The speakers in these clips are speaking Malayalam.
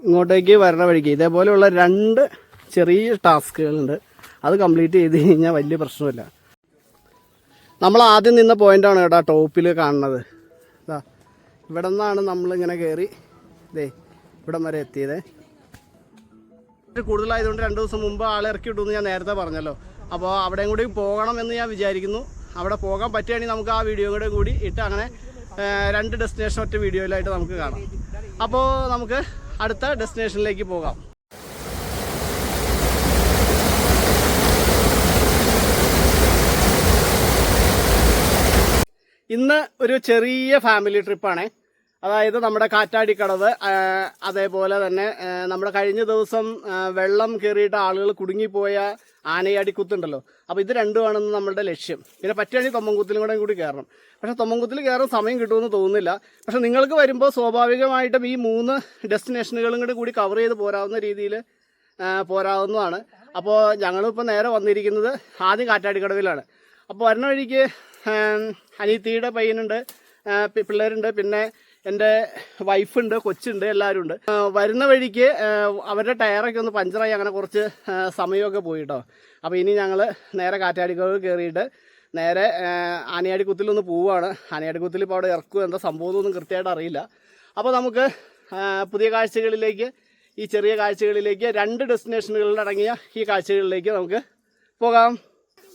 ഇങ്ങോട്ടേക്ക് വരണ വഴിക്ക് ഇതേപോലെയുള്ള 2 ചെറിയ ടാസ്കുകളുണ്ട്. അത് കംപ്ലീറ്റ് ചെയ്ത് കഴിഞ്ഞാൽ വലിയ പ്രശ്നമില്ല. നമ്മൾ ആദ്യം നിന്ന പോയിൻ്റാണ് കേട്ടോ ടോപ്പിൽ കാണുന്നത്. ഇതാ ഇവിടെ നിന്നാണ് നമ്മളിങ്ങനെ കയറി ഇവിടം വരെ എത്തിയത്. കൂടുതലായതുകൊണ്ട് 2 ദിവസം മുമ്പ് ആളെ ഇറക്കി വിട്ടുമെന്ന് ഞാൻ നേരത്തെ പറഞ്ഞല്ലോ. അപ്പോൾ അവിടെയും കൂടി പോകണം എന്ന് ഞാൻ വിചാരിക്കുന്നു. അവിടെ പോകാൻ പറ്റുകയാണെങ്കിൽ നമുക്ക് ആ വീഡിയോ കൂടി ഇട്ട് അങ്ങനെ 2 ഡെസ്റ്റിനേഷൻ ഒറ്റ വീഡിയോയിലായിട്ട് നമുക്ക് കാണാം. അപ്പോൾ നമുക്ക് അടുത്ത ഡെസ്റ്റിനേഷനിലേക്ക് പോകാം. ഇന്ന് ഒരു ചെറിയ ഫാമിലി ട്രിപ്പാണ്. അതായത് നമ്മുടെ കാറ്റാടിക്കടവ്, അതേപോലെ തന്നെ നമ്മുടെ കഴിഞ്ഞ ദിവസം വെള്ളം കയറിയിട്ട് ആളുകൾ കുടുങ്ങിപ്പോയ ആനയടിക്കുത്തുണ്ടല്ലോ. അപ്പോൾ ഇത് രണ്ടുമാണെന്ന് നമ്മളുടെ ലക്ഷ്യം. പിന്നെ പറ്റുകയാണെങ്കിൽ തൊമ്മൻകുത്തിലും കൂടി കയറണം. പക്ഷേ തൊമ്മൻകുത്തിൽ കയറാൻ സമയം കിട്ടുമെന്ന് തോന്നുന്നില്ല. പക്ഷേ നിങ്ങൾക്ക് വരുമ്പോൾ സ്വാഭാവികമായിട്ടും ഈ 3 ഡെസ്റ്റിനേഷനുകളും കൂടി കവർ ചെയ്ത് പോരാവുന്ന രീതിയിൽ പോരാവുന്നതാണ്. അപ്പോൾ ഞങ്ങളിപ്പോൾ നേരെ വന്നിരിക്കുന്നത് ആദ്യം കാറ്റാടിക്കടവിലാണ്. അപ്പോൾ വരുന്ന വഴിക്ക് അനിയത്തിയുടെ പയ്യനുണ്ട്, പിള്ളേരുണ്ട്, പിന്നെ എൻ്റെ വൈഫുണ്ട്, കൊച്ചുണ്ട്, എല്ലാവരും ഉണ്ട്. വരുന്ന വഴിക്ക് അവരുടെ ടയറൊക്കെ ഒന്ന് പഞ്ചറായി അങ്ങനെ കുറച്ച് സമയമൊക്കെ പോയി കേട്ടോ. അപ്പോൾ ഇനി ഞങ്ങൾ നേരെ കാറ്റാടിക്കടവ് കയറിയിട്ട് നേരെ ആനയാടിക്കുത്തിലൊന്ന് പോവുകയാണ്. ആനയാടിക്കുത്തിൽ ഇപ്പോൾ അവിടെ ഇറക്കും എന്താ സംഭവമൊന്നും കൃത്യമായിട്ട് അറിയില്ല. അപ്പോൾ നമുക്ക് പുതിയ കാഴ്ചകളിലേക്ക്, ഈ ചെറിയ കാഴ്ചകളിലേക്ക്, 2 ഡെസ്റ്റിനേഷനുകളിൽ അടങ്ങിയ ഈ കാഴ്ചകളിലേക്ക് നമുക്ക് പോകാം.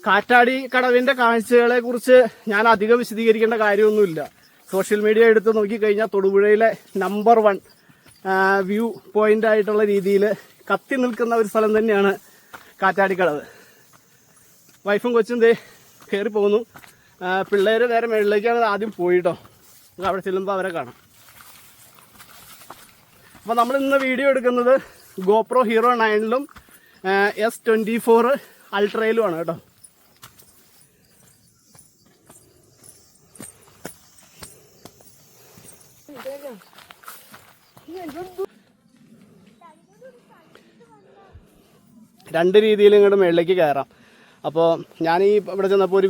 കാറ്റാടിക്കടവിൻ്റെ കാഴ്ചകളെ കുറിച്ച് ഞാൻ അധികം വിശദീകരിക്കേണ്ട കാര്യമൊന്നുമില്ല. സോഷ്യൽ മീഡിയ എടുത്ത് നോക്കിക്കഴിഞ്ഞാൽ തൊടുപുഴയിലെ നമ്പർ 1 വ്യൂ പോയിന്റ് ആയിട്ടുള്ള രീതിയിൽ കത്തി നിൽക്കുന്ന ഒരു സ്ഥലം തന്നെയാണ് കാറ്റാടിക്കടവ്. വൈഫും കൊച്ചും കയറി പോകുന്നു. പിള്ളേർ നേരെ മേളിലേക്കാണ് ആദ്യം പോയിട്ടോ. നമുക്ക് അവിടെ ചെല്ലുമ്പോൾ അവരെ കാണാം. അപ്പോൾ നമ്മൾ ഇന്ന് വീഡിയോ എടുക്കുന്നത് GoPro Hero 9 S24 അൾട്രയിലുമാണ് കേട്ടോ. രണ്ട് രീതിയിൽ ഇങ്ങോട്ട് മുകളിലേക്ക് കയറാം. അപ്പോൾ ഞാൻ ഇവിടെ ചെന്നപ്പോൾ ഒരു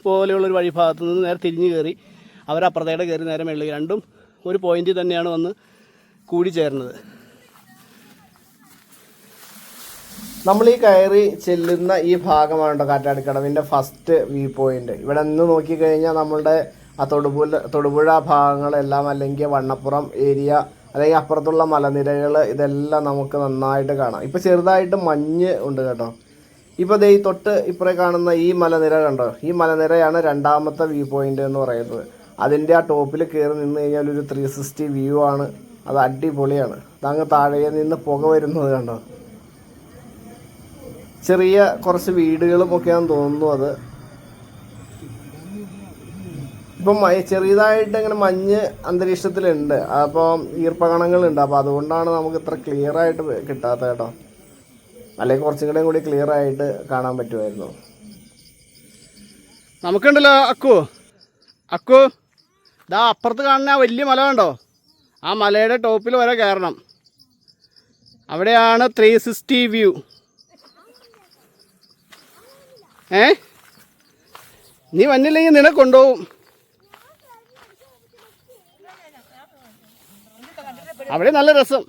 പോലെയുള്ളൊരു വഴിഭാഗത്ത് നിന്ന് നേരെ തിരിഞ്ഞ് കയറി, അവരപ്പുറത്തേടെ കയറി നേരെ മുകളിലേക്ക്. രണ്ടും ഒരു പോയിന്റിൽ തന്നെയാണ് വന്ന് കൂടിച്ചേർന്നത്. നമ്മൾ ഈ കയറി ചെല്ലുന്ന ഈ ഭാഗമാണ് കേട്ടോ കാറ്റാടിക്കടവിൻ്റെ ഫസ്റ്റ് വ്യൂ പോയിന്റ്. ഇവിടെ നിന്ന് നോക്കിക്കഴിഞ്ഞാൽ നമ്മളുടെ ആ തൊടുപുഴ ഭാഗങ്ങളെല്ലാം, അല്ലെങ്കിൽ വണ്ണപ്പുറം ഏരിയ, അല്ലെങ്കിൽ അപ്പുറത്തുള്ള മലനിരകൾ, ഇതെല്ലാം നമുക്ക് നന്നായിട്ട് കാണാം. ഇപ്പോൾ ചെറുതായിട്ട് മഞ്ഞ് ഉണ്ട് കേട്ടോ. ഇപ്പോൾ ദേ തൊട്ട് ഇപ്പുറേ കാണുന്ന ഈ മലനിര കണ്ടോ, ഈ മലനിരയാണ് 2ാമത്തെ വ്യൂ പോയിന്റ് എന്ന് പറയുന്നത്. അതിൻ്റെ ആ ടോപ്പിൽ കയറി നിന്ന് കഴിഞ്ഞാൽ ഒരു 360 വ്യൂ ആണ്. അത് അടിപൊളിയാണ്. അങ്ങ് താഴെ നിന്ന് പുക വരുന്നത് കണ്ടോ. ചെറിയ കുറച്ച് വീടുകളും ഒക്കെയാണെന്ന് തോന്നുന്നു. അത് ഇപ്പം ചെറിയതായിട്ട് ഇങ്ങനെ മഞ്ഞ് അന്തരീക്ഷത്തിലുണ്ട്. അപ്പോൾ ഈർപ്പകണങ്ങളുണ്ട്. അപ്പോൾ അതുകൊണ്ടാണ് നമുക്ക് ഇത്ര ക്ലിയർ ആയിട്ട് കിട്ടാത്തത് കേട്ടോ. അല്ലെങ്കിൽ കുറച്ചും കൂടി ക്ലിയർ ആയിട്ട് കാണാൻ പറ്റുമായിരുന്നു. നമുക്കുണ്ടല്ലോ അക്കു ഇതാ അപ്പുറത്ത് കാണുന്ന വലിയ മല കണ്ടോ, ആ മലയുടെ ടോപ്പിൽ വരെ കയറണം. അവിടെയാണ് 360 വ്യൂ. നീ വന്നില്ലെങ്കിൽ നിന്നെ കൊണ്ടുപോകും. അവിടെ നല്ല രസം.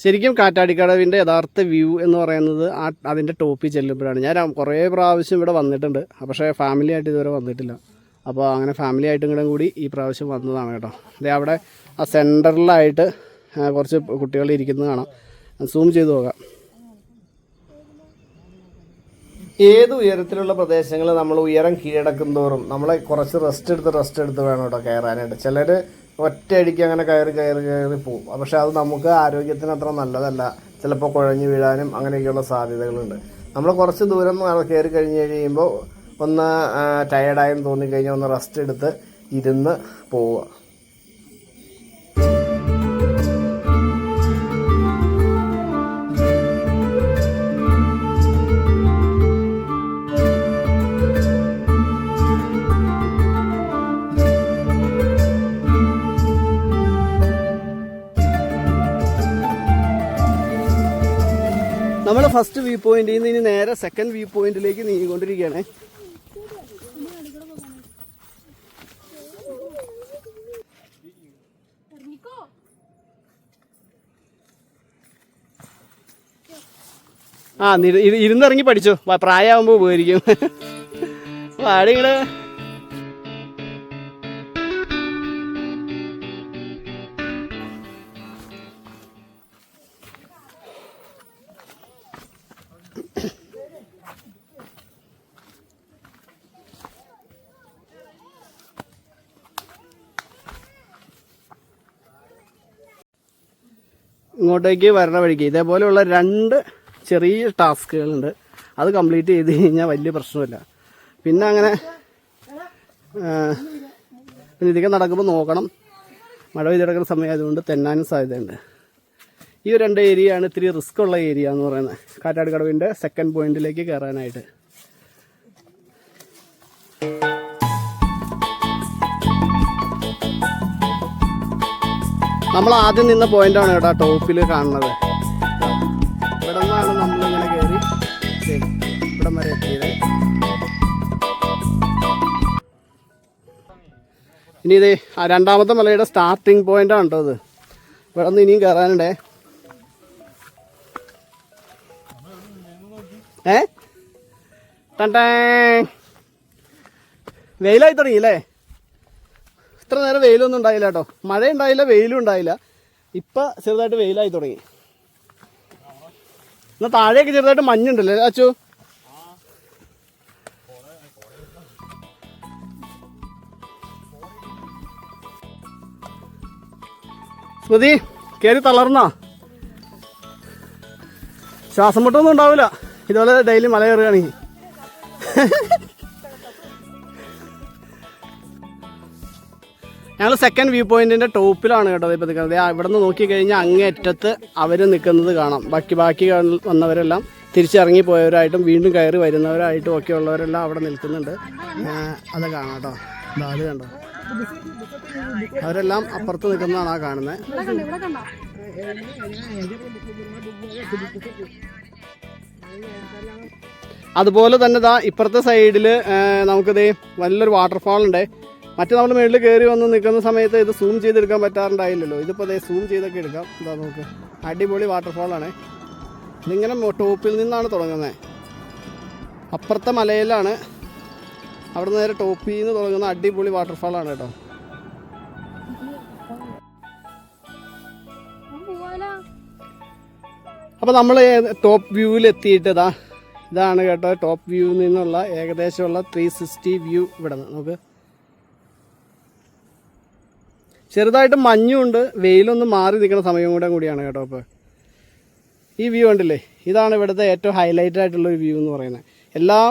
ശരിക്കും കാറ്റാടിക്കടവിൻ്റെ യഥാർത്ഥ വ്യൂ എന്ന് പറയുന്നത് അതിൻ്റെ ടോപ്പിൽ ചെല്ലുമ്പോഴാണ്. ഞാൻ കുറേ പ്രാവശ്യം ഇവിടെ വന്നിട്ടുണ്ട്, പക്ഷേ ഫാമിലി ആയിട്ട് ഇതുവരെ വന്നിട്ടില്ല. അപ്പോൾ അങ്ങനെ ഫാമിലി ആയിട്ടും കൂടി ഈ പ്രാവശ്യം വന്നതാണ് കേട്ടോ. അതേ അവിടെ ആ സെൻറ്ററിലായിട്ട് കുറച്ച് കുട്ടികൾ ഇരിക്കുന്നത് കാണാം. സൂം ചെയ്ത് നോക്കാം. ഏത് ഉയരത്തിലുള്ള പ്രദേശങ്ങൾ നമ്മൾ ഉയരം കീഴടക്കും തോറും നമ്മളെ കുറച്ച് റെസ്റ്റ് എടുത്ത് വേണം കേട്ടോ കയറാനായിട്ട്. ചിലർ ഒറ്റയടിക്ക് അങ്ങനെ കയറി പോവും. പക്ഷെ അത് നമുക്ക് ആരോഗ്യത്തിന് അത്ര നല്ലതല്ല. ചിലപ്പോൾ കുഴഞ്ഞു വീഴാനും അങ്ങനെയൊക്കെയുള്ള സാധ്യതകളുണ്ട്. നമ്മൾ കുറച്ച് ദൂരം കയറി കഴിഞ്ഞ് കഴിയുമ്പോൾ ഒന്ന് ടയേർഡായെന്ന് തോന്നിക്കഴിഞ്ഞാൽ ഒന്ന് റെസ്റ്റ് എടുത്ത് ഇരുന്ന് പോവുക. നമ്മൾ ഫസ്റ്റ് വ്യൂ പോയിന്റിൽ നിന്ന് ഇനി നേരെ സെക്കൻഡ് വ്യൂ പോയിന്റിലേക്ക് നീങ്ങിക്കൊണ്ടിരിക്കുകയാണ്. ഇരുന്നിറങ്ങി പഠിച്ചോ, പ്രായമാകുമ്പോൾ ഉപകരിക്കും. ആടിങ്ങള് ഇങ്ങോട്ടേക്ക് വരണ വഴിക്ക് ഇതേപോലെയുള്ള 2 ചെറിയ ടാസ്കുകളുണ്ട്. അത് കംപ്ലീറ്റ് ചെയ്ത് കഴിഞ്ഞാൽ വലിയ പ്രശ്നമില്ല. പിന്നെ അങ്ങനെ പിന്നെ ഇതൊക്കെ നടക്കുമ്പോൾ നോക്കണം, മഴ പെയ്തെടുക്കുന്ന സമയമായതുകൊണ്ട് തെന്നാനും സാധ്യതയുണ്ട്. ഈ 2 ഏരിയയാണ് ഇത്തിരി റിസ്ക് ഉള്ള ഏരിയ എന്ന് പറയുന്നത്, കാറ്റാടിക്കടവിൻ്റെ സെക്കൻഡ് പോയിന്റിലേക്ക് കയറാനായിട്ട്. നമ്മൾ ആദ്യം നിന്ന പോയിന്റാണ് കേട്ടോ ടോപ്പിൽ കാണുന്നത്. ഇവിടെ നിന്നാണ് നമ്മളിങ്ങനെ കയറി ഇവിടം വരെ എത്തിയത്. ഇനി ഇത് രണ്ടാമത്തെ മലയുടെ സ്റ്റാർട്ടിങ് പോയിന്റാണ് കേട്ടോ ഇത്. ഇവിടെ നിന്ന് ഇനിയും കയറാനുണ്ടേ. ടേ വെയിലായി തുടങ്ങിയില്ലേ? ഇത്ര നേരം വെയിലൊന്നും ഉണ്ടായില്ല കേട്ടോ, മഴ ഉണ്ടായില്ല, വെയിലും ഉണ്ടായില്ല. ഇപ്പം ചെറുതായിട്ട് വെയിലായി തുടങ്ങി. എന്നാൽ താഴെയൊക്കെ ചെറുതായിട്ട് മഞ്ഞുണ്ടല്ലേ അച്ചു? സ്മൃതി കയറി തളർന്നോ? ശ്വാസം മുട്ടൊന്നും ഉണ്ടാവില്ല ഇതുപോലെ ഡെയിലി മല കയറുകയാണെങ്കിൽ. ഞങ്ങൾ സെക്കൻഡ് വ്യൂ പോയിന്റിന്റെ ടോപ്പിലാണ് കേട്ടോ ഇപ്പോൾ നിൽക്കുന്നത്. ഇവിടെ നിന്ന് നോക്കിക്കഴിഞ്ഞാൽ അങ്ങേയറ്റത്ത് അവർ നിൽക്കുന്നത് കാണാം. ബാക്കി വന്നവരെല്ലാം തിരിച്ചിറങ്ങി പോയവരായിട്ടും വീണ്ടും കയറി വരുന്നവരായിട്ടും ഒക്കെ ഉള്ളവരെല്ലാം അവിടെ നിൽക്കുന്നുണ്ട്. അത് കാണാം കേട്ടോ, അത് കണ്ടോ, അവരെല്ലാം അപ്പുറത്ത് നിൽക്കുന്നതാണ് ആ കാണുന്നത്. അതുപോലെ തന്നെ ദാ ഇപ്പുറത്തെ സൈഡിൽ നമുക്കിത് നല്ലൊരു വാട്ടർഫാൾ ഉണ്ട്. മറ്റേ നമ്മൾ മുകളിൽ കയറി വന്ന് നിൽക്കുന്ന സമയത്ത് ഇത് സൂം ചെയ്തെടുക്കാൻ പറ്റാറുണ്ടായില്ലല്ലോ. ഇതിപ്പോൾ അതേ സൂം ചെയ്തൊക്കെ എടുക്കാം. എന്താ നമുക്ക് അടിപൊളി വാട്ടർഫാളാണ്. ഇതിങ്ങനെ ടോപ്പിൽ നിന്നാണ് തുടങ്ങുന്നത്. അപ്പുറത്തെ മലയിലാണ്, അവിടെ നേരെ ടോപ്പിൽ നിന്ന് തുടങ്ങുന്ന അടിപൊളി വാട്ടർഫാളാണ് കേട്ടോ. അപ്പോൾ നമ്മൾ ടോപ്പ് വ്യൂവിൽ എത്തിയിട്ട് ഇതാണ് കേട്ടോ ടോപ്പ് വ്യൂവിൽ നിന്നുള്ള ഏകദേശമുള്ള 360 വ്യൂ. ഇവിടെ നിന്ന് നമുക്ക് ചെറുതായിട്ട് മഞ്ഞുണ്ട്, വെയിലൊന്ന് മാറി നിൽക്കുന്ന സമയം കൂടിയാണ് കേട്ടോ. അപ്പോൾ ഈ വ്യൂ കണ്ടില്ലേ, ഇതാണ് ഇവിടുത്തെ ഏറ്റവും ഹൈലൈറ്റ് ആയിട്ടുള്ളൊരു വ്യൂ എന്ന് പറയുന്നത്. എല്ലാം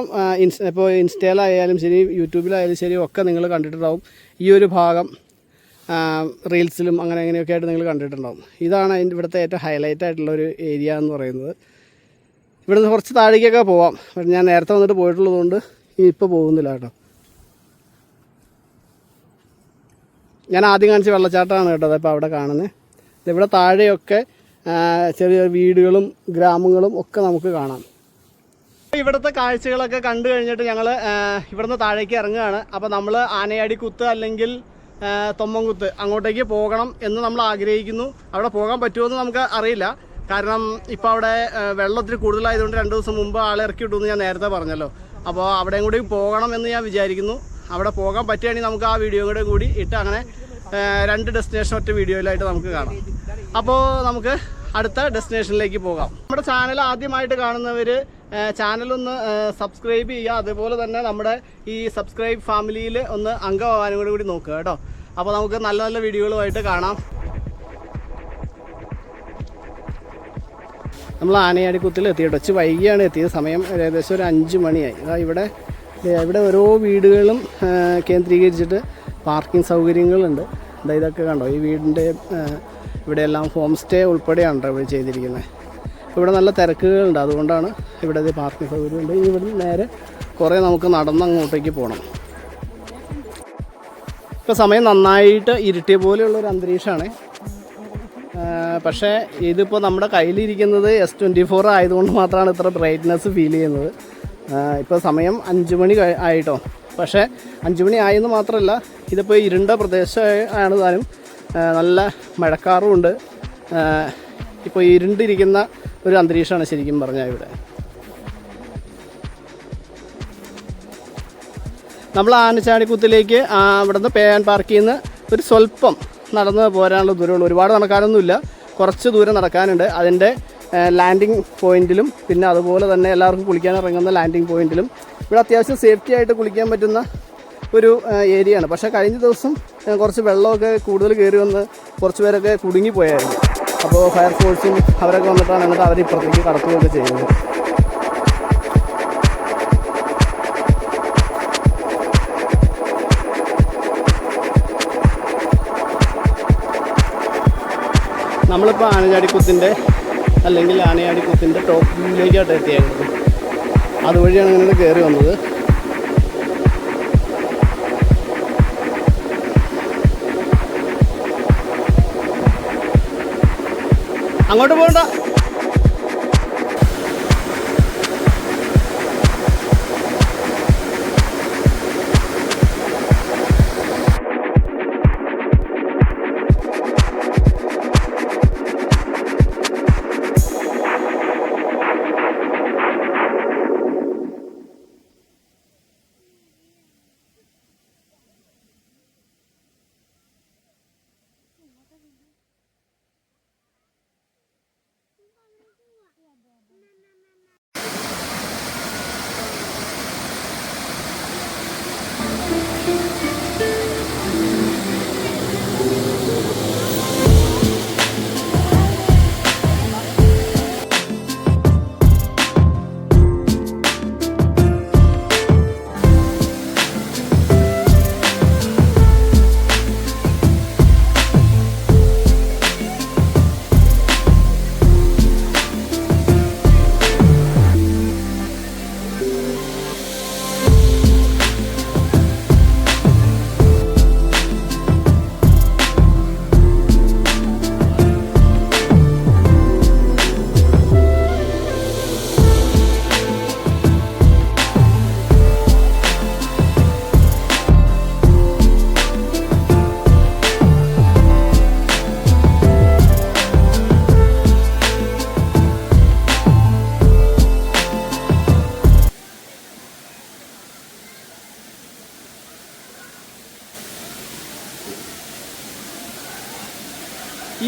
ഇപ്പോൾ ഇൻസ്റ്റയിലായാലും ശരി യൂട്യൂബിലായാലും ശരി ഒക്കെ നിങ്ങൾ കണ്ടിട്ടുണ്ടാവും. ഈ ഒരു ഭാഗം റീൽസിലും അങ്ങനെയൊക്കെ ആയിട്ട് നിങ്ങൾ കണ്ടിട്ടുണ്ടാവും. ഇതാണ് അതിൻ്റെ ഇവിടുത്തെ ഏറ്റവും ഹൈലൈറ്റ് ആയിട്ടുള്ളൊരു ഏരിയ എന്ന് പറയുന്നത്. ഇവിടുന്ന് കുറച്ച് താഴേക്കൊക്കെ പോവാം. പക്ഷേ ഞാൻ നേരത്തെ വന്നിട്ട് പോയിട്ടുള്ളതുകൊണ്ട് ഇപ്പോൾ പോകുന്നില്ല കേട്ടോ. ഞാൻ ആദ്യം കാണിച്ച വെള്ളച്ചാട്ടമാണ് കേട്ടോ ഇപ്പോൾ അവിടെ കാണുന്നത്. ഇവിടെ താഴെയൊക്കെ ചെറിയ വീടുകളും ഗ്രാമങ്ങളും ഒക്കെ നമുക്ക് കാണാം. ഇവിടുത്തെ കാഴ്ചകളൊക്കെ കണ്ടു കഴിഞ്ഞിട്ട് ഞങ്ങൾ ഇവിടുന്ന് താഴേക്ക് ഇറങ്ങുകയാണ്. അപ്പോൾ നമ്മൾ ആനയടിക്കുത്ത് അല്ലെങ്കിൽ തൊമ്മൻകുത്ത് അങ്ങോട്ടേക്ക് പോകണം എന്ന് നമ്മൾ ആഗ്രഹിക്കുന്നു. അവിടെ പോകാൻ പറ്റുമോ എന്ന് നമുക്ക് അറിയില്ല. കാരണം ഇപ്പോൾ അവിടെ വെള്ളം ഒത്തിരി കൂടുതലായതുകൊണ്ട് 2 ദിവസം മുമ്പ് ആളെ ഇറക്കി വിട്ടുമെന്ന് ഞാൻ നേരത്തെ പറഞ്ഞല്ലോ. അപ്പോൾ അവിടെയും കൂടി പോകണം എന്ന് ഞാൻ വിചാരിക്കുന്നു. അവിടെ പോകാൻ പറ്റുകയാണെങ്കിൽ നമുക്ക് ആ വീഡിയോ കൂടി ഇട്ട് അങ്ങനെ 2 ഡെസ്റ്റിനേഷൻ ഒറ്റ വീഡിയോയിലായിട്ട് നമുക്ക് കാണാം. അപ്പോൾ നമുക്ക് അടുത്ത ഡെസ്റ്റിനേഷനിലേക്ക് പോകാം. നമ്മുടെ ചാനൽ ആദ്യമായിട്ട് കാണുന്നവർ ചാനലൊന്ന് സബ്സ്ക്രൈബ് ചെയ്യുക. അതുപോലെ തന്നെ നമ്മുടെ ഈ സബ്സ്ക്രൈബ് ഫാമിലിയിൽ ഒന്ന് അംഗമാകാനും കൂടി നോക്കുക കേട്ടോ. അപ്പോൾ നമുക്ക് നല്ല നല്ല വീഡിയോകളുമായിട്ട് കാണാം. നമ്മൾ ആനയടിക്കുത്തിൽ എത്തിയിട്ട് വെച്ച് വൈകിയാണ് എത്തിയത്. സമയം ഏകദേശം ഒരു 5 മണിയായി. ഇവിടെ ഓരോ വീടുകളും കേന്ദ്രീകരിച്ചിട്ട് പാർക്കിംഗ് സൗകര്യങ്ങളുണ്ട്. ഇതൊക്കെ കണ്ടോ, ഈ വീടിൻ്റെ ഇവിടെയെല്ലാം ഹോം സ്റ്റേ ഉൾപ്പെടെയാണ് ഇവിടെ ചെയ്തിരിക്കുന്നത്. ഇവിടെ നല്ല തിരക്കുകളുണ്ട്, അതുകൊണ്ടാണ് ഇവിടെ പാർക്കിംഗ് സൗകര്യമുണ്ട്. ഇനി ഇവിടെ നേരെ കുറേ നമുക്ക് നടന്ന് അങ്ങോട്ടേക്ക് പോകണം. ഇപ്പോൾ സമയം നന്നായിട്ട് ഇരുട്ടിയ പോലെയുള്ളൊരു അന്തരീക്ഷമാണ്. പക്ഷേ ഇതിപ്പോൾ നമ്മുടെ കയ്യിലിരിക്കുന്നത് S24 ആയതുകൊണ്ട് മാത്രമാണ് ഇത്ര ബ്രൈറ്റ്നെസ് ഫീൽ ചെയ്യുന്നത്. ഇപ്പോൾ സമയം 5 മണി ആയിട്ടോ. പക്ഷേ 5 മണി ആയെന്ന് മാത്രമല്ല, ഇതിപ്പോൾ ഇരുണ്ട പ്രദേശമാണ് താനും. നല്ല മഴക്കാറുമുണ്ട്. ഇപ്പോൾ ഇരുണ്ടിരിക്കുന്ന ഒരു അന്തരീക്ഷമാണ് ശരിക്കും പറഞ്ഞാൽ ഇവിടെ. നമ്മൾ ആനച്ചാടിക്കുത്തിലേക്ക് അവിടുന്ന് പേ ആൻഡ് പാർക്കിൽ നിന്ന് ഒരു സ്വല്പം നടന്ന് പോരാനുള്ള ദൂരമുള്ളൂ. ഒരുപാട് നടക്കാനൊന്നുമില്ല, കുറച്ച് ദൂരം നടക്കാനുണ്ട്. അതിൻ്റെ ലാൻഡിങ് പോയിൻറ്റിലും പിന്നെ അതുപോലെ തന്നെ എല്ലാവർക്കും കുളിക്കാൻ ഇറങ്ങുന്ന ലാൻഡിങ് പോയിൻറ്റിലും ഇവിടെ അത്യാവശ്യം സേഫ്റ്റി ആയിട്ട് കുളിക്കാൻ പറ്റുന്ന ഒരു ഏരിയയാണ്. പക്ഷേ കഴിഞ്ഞ ദിവസം കുറച്ച് വെള്ളമൊക്കെ കൂടുതൽ കയറി വന്ന് കുറച്ച് പേരൊക്കെ കുടുങ്ങിപ്പോയായിരുന്നു. അപ്പോൾ ഫയർഫോഴ്സും അവരൊക്കെ വന്നിട്ടാണ് എന്നിട്ട് അവരിപ്പുറത്തേക്ക് കടത്തുകയൊക്കെ ചെയ്യുന്നത്. നമ്മളിപ്പോൾ ആനചാടിക്കുത്തിൻ്റെ അല്ലെങ്കിൽ ആനയാടിക്കുത്തിൻ്റെ ടോപ്പ് വ്യൂവിലേക്കായിട്ട് എത്തിയായിരുന്നു. അതുവഴിയാണ് ഇങ്ങനെ കയറി വന്നത്. അങ്ങോട്ട് പോകണ്ട.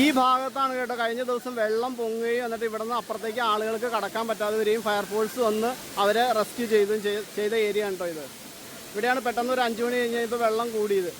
ഈ ഭാഗത്താണ് കേട്ടോ കഴിഞ്ഞ ദിവസം വെള്ളം പൊങ്ങുകയും എന്നിട്ട് ഇവിടെ നിന്ന് അപ്പുറത്തേക്ക് ആളുകൾക്ക് കടക്കാൻ പറ്റാതെ വരികയും ഫയർഫോഴ്സ് വന്ന് അവരെ റെസ്ക്യൂ ചെയ്ത ഏരിയ ആണ് കേട്ടോ ഇത്. ഇവിടെയാണ് പെട്ടെന്ന് ഒരു 5 മണി കഴിഞ്ഞാൽ ഇപ്പോൾ വെള്ളം കൂടിയത്.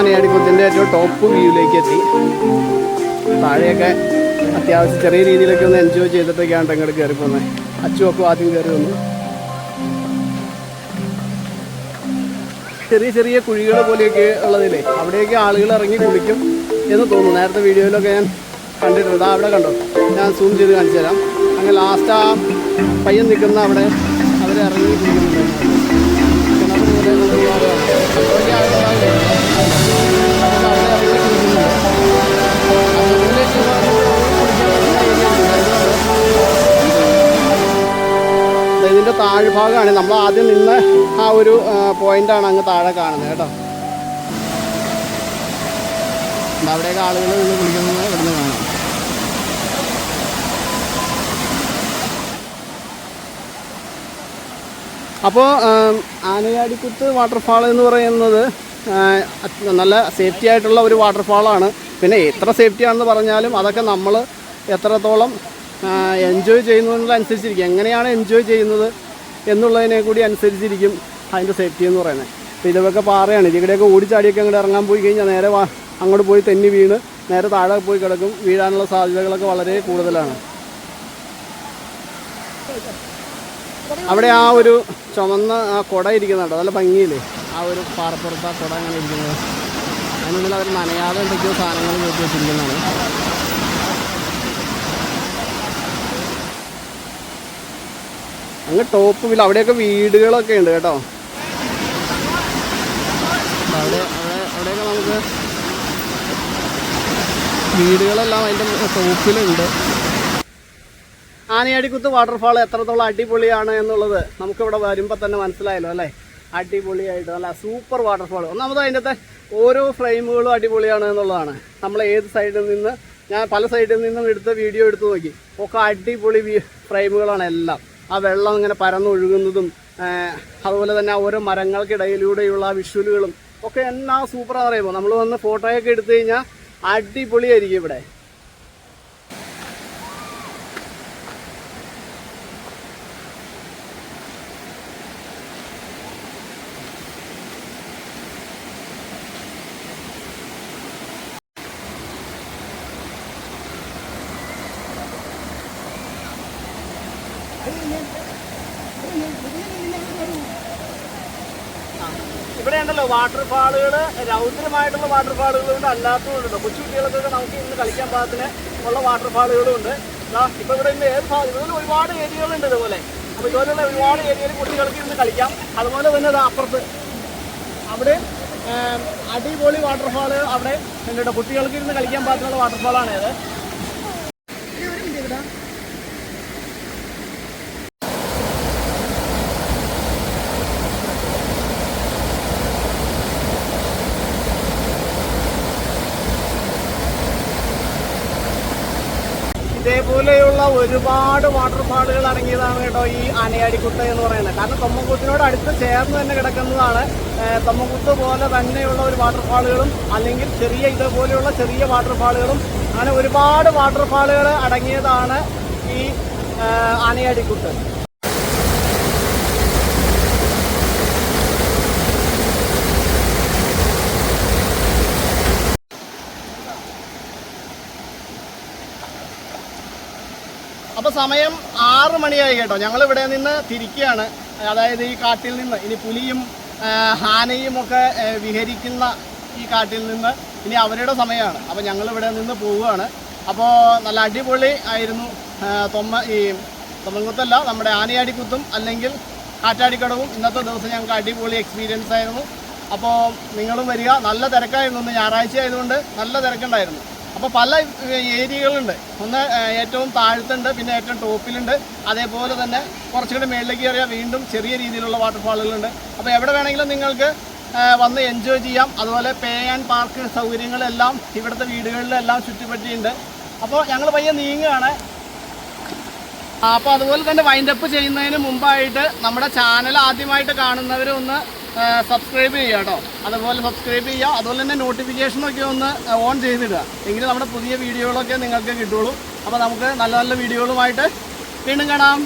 ആനയാടിക്കുത്തിൻ്റെ ഏറ്റവും ടോപ്പ് വ്യൂയിലേക്ക് എത്തി. താഴെയൊക്കെ അത്യാവശ്യം ചെറിയ രീതിയിലൊക്കെ ഒന്ന് എൻജോയ് ചെയ്തിട്ടൊക്കെയാണ് ഇങ്ങോട്ട് കയറി പോകുന്നത്. അച്ചുവൊക്കെ ആദ്യം കയറി വന്നു. ചെറിയ ചെറിയ കുഴികൾ പോലെയൊക്കെ ഉള്ളതില്ലേ അവിടെയൊക്കെ ആളുകൾ ഇറങ്ങി കുളിക്കും എന്ന് തോന്നുന്നു. നേരത്തെ വീഡിയോയിലൊക്കെ ഞാൻ കണ്ടിട്ടുണ്ട്. അവിടെ കണ്ടോ, ഞാൻ സൂം ചെയ്ത് കാണിച്ചു തരാം. അങ്ങനെ ലാസ്റ്റ് ആ പയ്യൻ നിൽക്കുന്ന അവിടെ അവർ ഇറങ്ങി കുളിക്കുന്നുണ്ടായിരുന്നു. ഇതിൻ്റെ താഴ്ഭാഗമാണ് നമ്മൾ ആദ്യം നിന്ന് ആ ഒരു പോയിന്റാണ് അങ്ങ് താഴെ കാണുന്നത് കേട്ടോ. അവിടെയൊക്കെ ആളുകൾ നിന്ന് കുളിക്കുന്നത് ഇവിടുന്ന് കാണാം. അപ്പോൾ ആനയാടിക്കുത്ത് വാട്ടർഫാൾ എന്ന് പറയുന്നത് നല്ല സേഫ്റ്റി ആയിട്ടുള്ള ഒരു വാട്ടർഫാളാണ്. പിന്നെ എത്ര സേഫ്റ്റി ആണെന്ന് പറഞ്ഞാലും അതൊക്കെ നമ്മൾ എത്രത്തോളം എൻജോയ് ചെയ്യുന്നതിനനുസരിച്ചിരിക്കും. എങ്ങനെയാണ് എൻജോയ് ചെയ്യുന്നത് എന്നുള്ളതിനെ കൂടി അനുസരിച്ചിരിക്കും അതിൻ്റെ സേഫ്റ്റി എന്ന് പറയുന്നത്. അപ്പോൾ ഇതൊക്കെ പാറയാണ്. ഇതിവിടെയൊക്കെ ഓടിച്ചാടിയൊക്കെ അങ്ങോട്ട് ഇറങ്ങാൻ പോയി കഴിഞ്ഞാൽ നേരെ അങ്ങോട്ട് പോയി തെന്നി വീണ് നേരെ താഴെ പോയി കിടക്കും. വീഴാനുള്ള സാധ്യതകളൊക്കെ വളരെ കൂടുതലാണ്. അവിടെ ആ ഒരു ചുമന്ന ആ കുട ഇരിക്കുന്നുണ്ടോ, നല്ല ഭംഗിയില്ലേ ആ ഒരു പാറപ്പുറത്ത് ആ കുട അങ്ങനെ ഇരിക്കുന്നത്. അതിനുള്ളിൽ അവർ നനയാതെ എന്തൊക്കെയോ സാധനങ്ങൾ നോക്കി വെച്ചിരിക്കുന്നതാണ്. അങ്ങ് ടോപ്പ് വീട് അവിടെയൊക്കെ വീടുകളൊക്കെ ഉണ്ട് കേട്ടോ. അവിടെയൊക്കെ നമുക്ക് വീടുകളെല്ലാം അതിൻ്റെ ടോപ്പിലുണ്ട്. ആനയാടിക്കുത്ത് വാട്ടർഫാൾ എത്രത്തോളം അടിപൊളിയാണ് എന്നുള്ളത് നമുക്കിവിടെ വരുമ്പോൾ തന്നെ മനസ്സിലായല്ലോ അല്ലേ. അടിപൊളിയായിട്ട് നല്ല സൂപ്പർ വാട്ടർഫാൾ. ഒന്നാമത് അതിൻ്റെ ഓരോ ഫ്രെയിമുകളും അടിപൊളിയാണ് എന്നുള്ളതാണ്. നമ്മൾ ഏത് സൈഡിൽ നിന്ന് ഞാൻ പല സൈഡിൽ നിന്നും എടുത്ത വീഡിയോ എടുത്ത് നോക്കി, ഒക്കെ അടിപൊളി ഫ്രെയിമുകളാണ് എല്ലാം. ആ വെള്ളം ഇങ്ങനെ പരന്നൊഴുകുന്നതും അതുപോലെ തന്നെ ഓരോ മരങ്ങൾക്കിടയിലൂടെയുള്ള ആ വിഷ്വലുകളും ഒക്കെ എന്നാ സൂപ്പറാന്ന് പറയുമ്പോൾ നമ്മൾ വന്ന് ഫോട്ടോയൊക്കെ എടുത്തു കഴിഞ്ഞാൽ അടിപൊളിയായിരിക്കും ഇവിടെ. ഇവിടെ ഉണ്ടല്ലോ വാട്ടർഫാളുകൾ, രൗദ്രമായിട്ടുള്ള വാട്ടർഫാളുകളുണ്ട്, അല്ലാത്തതുണ്ട്. കൊച്ചുകുട്ടികൾക്കൊക്കെ നമുക്ക് ഇന്ന് കളിക്കാൻ പാകത്തിന് ഉള്ള വാട്ടർഫാളുകളും ഉണ്ട്. ഇപ്പോൾ ഇവിടെ ഇന്ന് ഇതിൽ ഒരുപാട് ഏരിയകളുണ്ട് ഇതുപോലെ. അപ്പോൾ ഇതുപോലെയുള്ള ഒരുപാട് ഏരിയയിൽ കുട്ടികൾക്ക് ഇന്ന് കളിക്കാം. അതുപോലെ തന്നെ അപ്പുറത്ത് അവിടെ അടിപൊളി വാട്ടർഫാള് അവിടെ ഉണ്ട്. കുട്ടികൾക്ക് ഇന്ന് കളിക്കാൻ പാകത്തിനുള്ള വാട്ടർഫാളാണ് ഇത്. ഇതേപോലെയുള്ള ഒരുപാട് വാട്ടർഫാളുകൾ അടങ്ങിയതാണ് കേട്ടോ ഈ ആനയാടിക്കുത്ത് എന്ന് പറയുന്നത്. കാരണം തൊമ്മൻകുത്തിനോട് അടുത്ത് ചേർന്ന് തന്നെ കിടക്കുന്നതാണ്. തൊമ്മൻകുത്ത് പോലെ തന്നെയുള്ള ഒരു വാട്ടർഫാളുകളും അല്ലെങ്കിൽ ഇതേപോലെയുള്ള ചെറിയ വാട്ടർഫാളുകളും അങ്ങനെ ഒരുപാട് വാട്ടർഫാളുകൾ അടങ്ങിയതാണ് ഈ ആനയാടിക്കുത്ത്. അപ്പോൾ സമയം 6 മണിയായി കേട്ടോ. ഞങ്ങളിവിടെ നിന്ന് തിരിക്കുകയാണ്. അതായത് ഈ കാട്ടിൽ നിന്ന് ഇനി പുലിയും ആനയും ഒക്കെ വിഹരിക്കുന്ന ഈ കാട്ടിൽ നിന്ന് ഇനി അവരുടെ സമയമാണ്. അപ്പോൾ ഞങ്ങളിവിടെ നിന്ന് പോവുകയാണ്. അപ്പോൾ നല്ല അടിപൊളി ആയിരുന്നു തൊമ്മൻകുത്തല്ല, നമ്മുടെ ആനയാടിക്കുത്തും അല്ലെങ്കിൽ കാറ്റാടിക്കടവും ഇന്നത്തെ ദിവസം ഞങ്ങൾക്ക് അടിപൊളി എക്സ്പീരിയൻസ് ആയിരുന്നു. അപ്പോൾ നിങ്ങളും വരിക. നല്ല തിരക്കായിരുന്നു. ഇന്ന് ഞായറാഴ്ച ആയതുകൊണ്ട് നല്ല തിരക്കുണ്ടായിരുന്നു. അപ്പോൾ പല ഏരിയകളുണ്ട്. ഒന്ന് ഏറ്റവും താഴത്തുണ്ട്, പിന്നെ ഏറ്റവും ടോപ്പിലുണ്ട്. അതേപോലെ തന്നെ കുറച്ചുകൂടി മേളിലേക്ക് കയറിയാൽ വീണ്ടും ചെറിയ രീതിയിലുള്ള വാട്ടർഫാളുകളുണ്ട്. അപ്പോൾ എവിടെ വേണമെങ്കിലും നിങ്ങൾക്ക് വന്ന് എൻജോയ് ചെയ്യാം. അതുപോലെ പേ ആൻഡ് പാർക്ക് സൗകര്യങ്ങളെല്ലാം ഇവിടുത്തെ വീടുകളിലെല്ലാം ചുറ്റിപ്പറ്റിയുണ്ട്. അപ്പോൾ ഞങ്ങൾ പയ്യെ നീങ്ങുകയാണ്. അപ്പോൾ അതുപോലെ തന്നെ വൈൻഡപ്പ് ചെയ്യുന്നതിന് മുമ്പായിട്ട് നമ്മുടെ ചാനൽ ആദ്യമായിട്ട് കാണുന്നവർ ഒന്ന് സബ്സ്ക്രൈബ് ചെയ്യുക കേട്ടോ. അതുപോലെ സബ്സ്ക്രൈബ് ചെയ്യുക. അതുപോലെ തന്നെ നോട്ടിഫിക്കേഷനൊക്കെ ഒന്ന് ഓൺ ചെയ്തിടുക. എങ്കിലും നമ്മുടെ പുതിയ വീഡിയോകളൊക്കെ നിങ്ങൾക്ക് കിട്ടുള്ളൂ. അപ്പോൾ നമുക്ക് നല്ല നല്ല വീഡിയോകളുമായിട്ട് വീണ്ടും കാണാം.